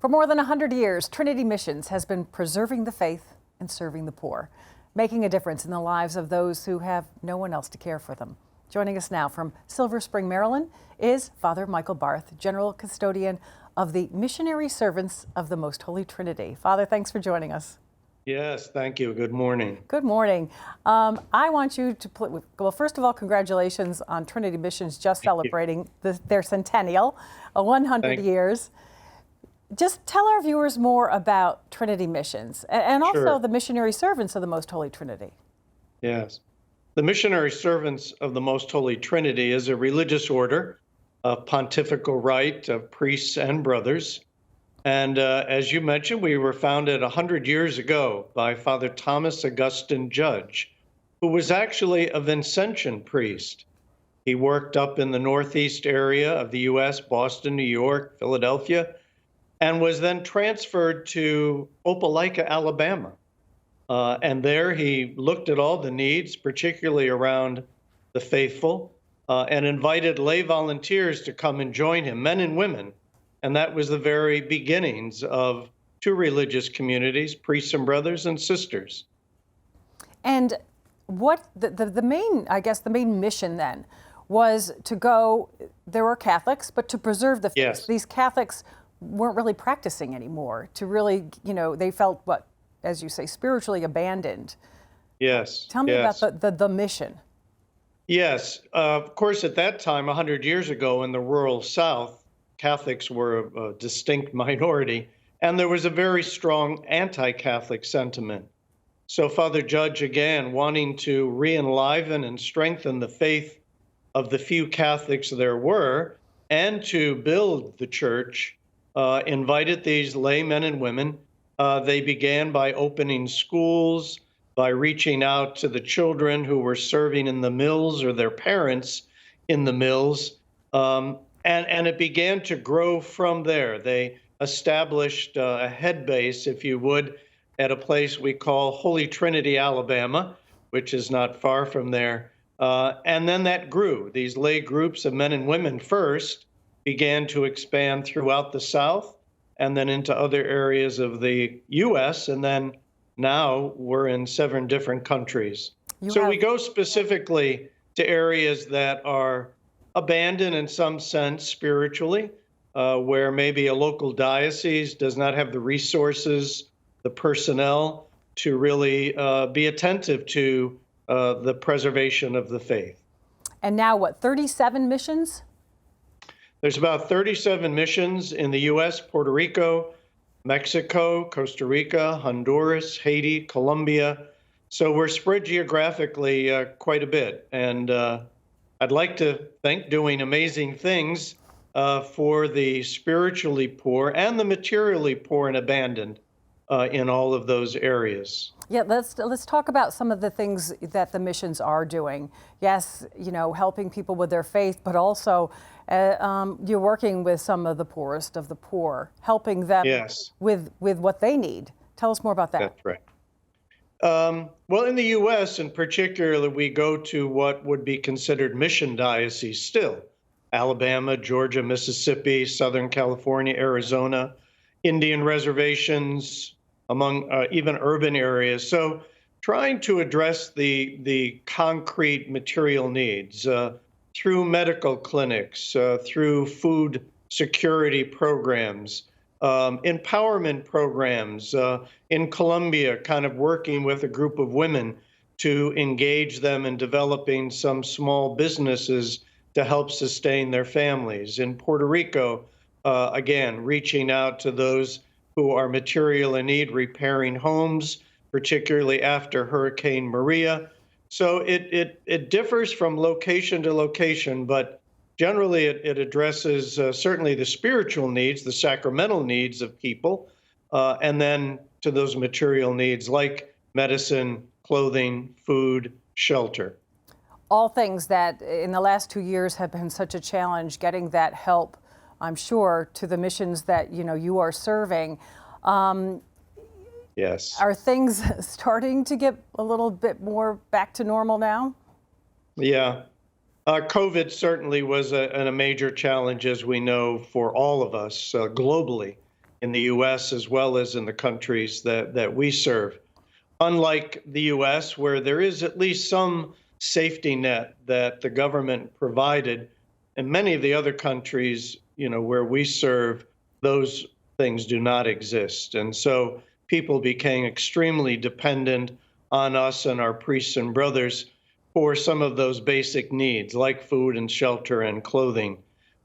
For more than 100 years, Trinity Missions has been preserving the faith and serving the poor, making a difference in the lives of those who have no one else to care for them. Joining us now from Silver Spring, Maryland, is Father Michael Barth, General Custodian of the Missionary Servants of the Most Holy Trinity. Father, thanks for joining us. Yes, thank you. Good morning. Good morning. I want you to well, first of all, congratulations on Trinity Missions just celebrating their centennial, 100 years. Just tell our viewers more about Trinity Missions and also the Missionary Servants of the Most Holy Trinity. Yes. The Missionary Servants of the Most Holy Trinity is a religious order of pontifical right of priests and brothers. And as you mentioned, we were founded 100 years ago by Father Thomas Augustine Judge, who was actually a Vincentian priest. He worked up in the northeast area of the U.S., Boston, New York, Philadelphia, and was then transferred to Opelika, Alabama. And there he looked at all the needs, particularly around the faithful, and invited lay volunteers to come and join him, men and women. And that was the very beginnings of two religious communities, priests and brothers and sisters. And what the main, I guess, the main mission then was to go, there were Catholics, but to preserve the faith. Yes. These Catholics weren't really practicing anymore, to really, they felt, what, as you say, spiritually abandoned. Yes. Tell me about the mission. Yes. Of course, at that time, 100 years ago in the rural South, Catholics were a distinct minority, and there was a very strong anti-Catholic sentiment. So Father Judge, again, wanting to re-enliven and strengthen the faith of the few Catholics there were, and to build the church, invited these laymen and women. They began by opening schools, by reaching out to the children who were serving in the mills or their parents in the mills. And it began to grow from there. They established a head base, if you would, at a place we call Holy Trinity, Alabama, which is not far from there. And then that grew. These lay groups of men and women first began to expand throughout the South and then into other areas of the U.S. And then now we're in 7 different countries. We go specifically to areas that are abandoned in some sense spiritually, where maybe a local diocese does not have the resources, the personnel to really be attentive to the preservation of the faith. And now what, 37 missions? There's about 37 missions in the U.S., Puerto Rico, Mexico, Costa Rica, Honduras, Haiti, Colombia. So we're spread geographically quite a bit. And I'd like to think doing amazing things for the spiritually poor and the materially poor and abandoned in all of those areas. Yeah, let's talk about some of the things that the missions are doing. Yes, helping people with their faith, but also you're working with some of the poorest of the poor, helping them with what they need. Tell us more about that. That's right. Well, in the U.S. in particular, we go to what would be considered mission dioceses still. Alabama, Georgia, Mississippi, Southern California, Arizona, Indian reservations, among even urban areas. So trying to address the concrete material needs through medical clinics, through food security programs, empowerment programs. In Colombia, kind of working with a group of women to engage them in developing some small businesses to help sustain their families. In Puerto Rico, again, reaching out to those who are material in need, repairing homes, particularly after Hurricane Maria. So it differs from location to location, but generally it addresses certainly the spiritual needs, the sacramental needs of people, and then to those material needs like medicine, clothing, food, shelter. All things that in the last 2 years have been such a challenge, getting that help, I'm sure, to the missions that you are serving. Yes. Are things starting to get a little bit more back to normal now? Yeah. COVID certainly was a major challenge, as we know, for all of us globally in the U.S. as well as in the countries that we serve. Unlike the U.S., where there is at least some safety net that the government provided, in many of the other countries, where we serve, those things do not exist. And so people became extremely dependent on us and our priests and brothers for some of those basic needs, like food and shelter and clothing.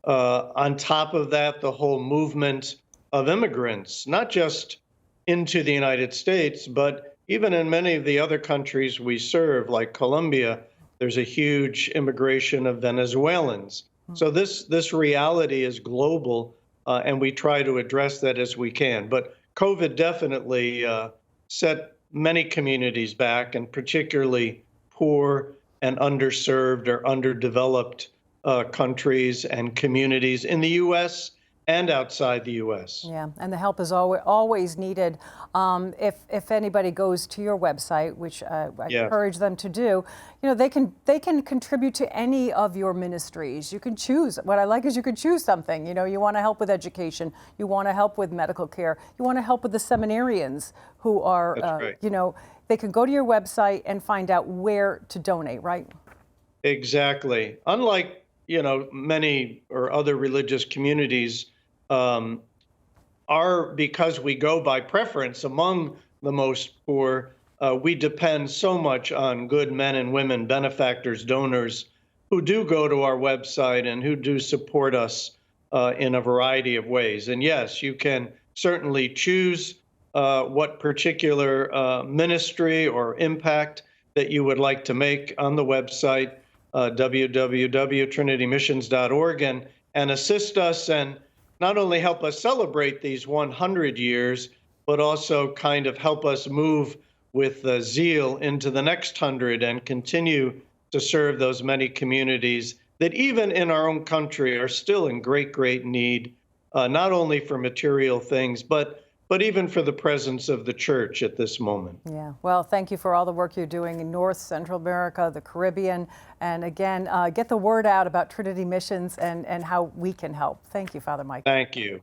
On top of that, the whole movement of immigrants, not just into the United States, but even in many of the other countries we serve, like Colombia, there's a huge immigration of Venezuelans. So this reality is global, and we try to address that as we can. But COVID definitely set many communities back, and particularly poor and underserved or underdeveloped countries and communities in the U.S. and outside the U.S. Yeah, and the help is always needed. If anybody goes to your website, which I encourage them to do, they can contribute to any of your ministries. You can choose. What I like is you can choose something. You want to help with education. You want to help with medical care. You want to help with the seminarians who are, That's right. They can go to your website and find out where to donate, right? Exactly. Unlike, many or other religious communities, because we go by preference among the most poor, we depend so much on good men and women, benefactors, donors, who do go to our website and who do support us in a variety of ways. And yes, you can certainly choose what particular ministry or impact that you would like to make on the website, www.trinitymissions.org, and assist us and not only help us celebrate these 100 years, but also kind of help us move with zeal into the next 100 and continue to serve those many communities that even in our own country are still in great, great need, not only for material things, but even for the presence of the church at this moment. Yeah, well, thank you for all the work you're doing in North, Central America, the Caribbean, and again, get the word out about Trinity Missions and how we can help. Thank you, Father Mike. Thank you.